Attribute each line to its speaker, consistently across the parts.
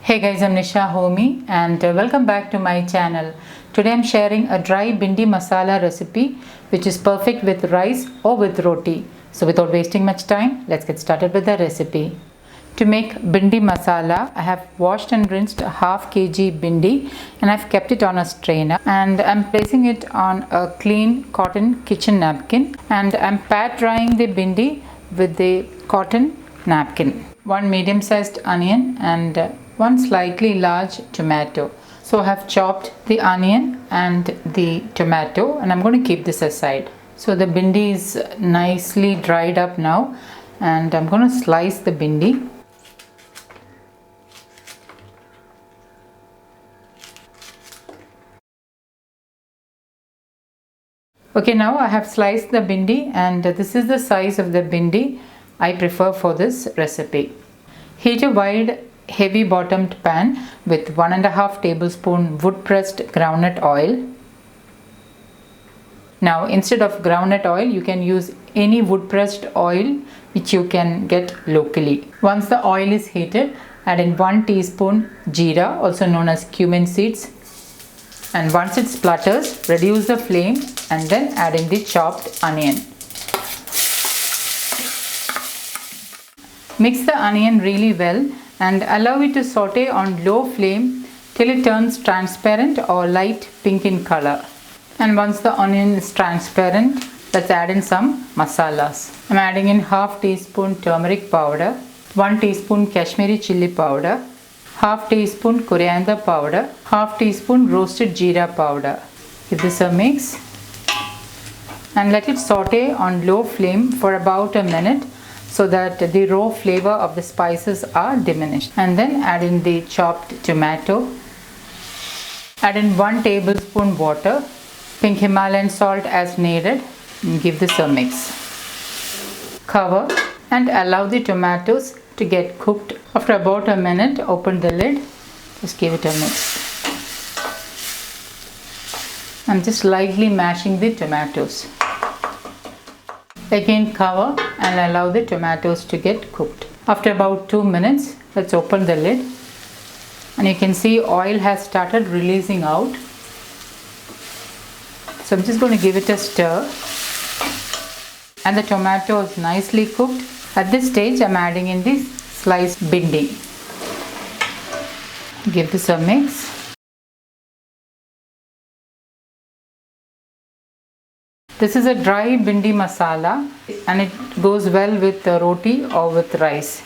Speaker 1: Hey guys, I'm Nisa Homey and welcome back to my channel. Today I'm sharing a dry bhindi masala recipe which is perfect with rice or with roti. So without wasting much time, let's get started with the recipe. To make bhindi masala, I have washed and rinsed a half kg bhindi and I've kept it on a strainer, and I'm placing it on a clean cotton kitchen napkin, and I'm pat drying the bhindi with the cotton napkin. One medium sized onion and one slightly large tomato. So I have chopped the onion and the tomato and I'm going to keep this aside. So the bhindi is nicely dried up now and I'm going to slice the bhindi. Okay, now I have sliced the bhindi and this is the size of the bhindi I prefer for this recipe. Heat a wide heavy bottomed pan with 1.5 tablespoon wood pressed groundnut oil. Now instead of groundnut oil, you can use any wood pressed oil which you can get locally. Once the oil is heated, add in 1 teaspoon jeera, also known as cumin seeds, and once it splutters, reduce the flame and then add in the chopped onion. Mix the onion really well and allow it to saute on low flame till it turns transparent or light pink in color. And once the onion is transparent, let's add in some masalas. I'm adding in half teaspoon turmeric powder, 1 teaspoon Kashmiri chilli powder, half teaspoon coriander powder, half teaspoon roasted jeera powder. Give this a mix and let it saute on low flame for about a minute, so that the raw flavor of the spices are diminished. And then add in the chopped tomato. Add in 1 tablespoon water, pink Himalayan salt as needed, and give this a mix. Cover and allow the tomatoes to get cooked. After about a minute, open the lid, just give it a mix. I'm just lightly mashing the tomatoes. Again cover and allow the tomatoes to get cooked. After about 2 minutes, let's open the lid and you can see oil has started releasing out. So I'm just going to give it a stir, and the tomato is nicely cooked. At this stage, I'm adding in this sliced bhindi. Give this a mix. This is a dry bhindi masala and it goes well with roti or with rice.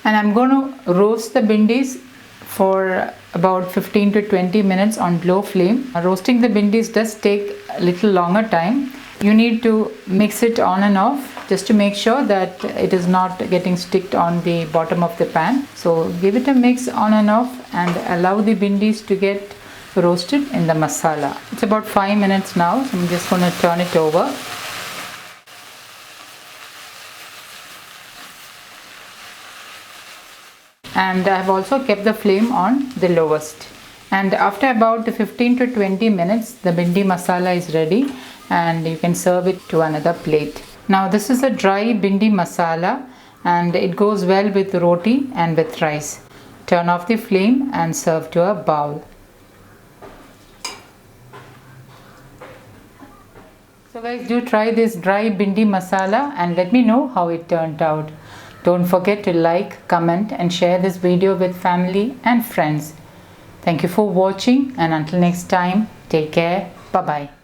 Speaker 1: And I'm going to roast the bhindis for about 15 to 20 minutes on low flame. Roasting the bhindis does take a little longer time. You need to mix it on and off just to make sure that it is not getting sticked on the bottom of the pan. So give it a mix on and off and allow the bhindis to get roasted in the masala. It's about 5 minutes now, so I'm just going to turn it over. And I've also kept the flame on the lowest. And after about 15 to 20 minutes, the bhindi masala is ready and you can serve it to another plate. Now this is a dry bhindi masala and it goes well with roti and with rice. Turn off the flame and serve to a bowl. So guys, do try this dry bhindi masala and let me know how it turned out. Don't forget to like, comment and share this video with family and friends. Thank you for watching, and until next time, take care. Bye-bye.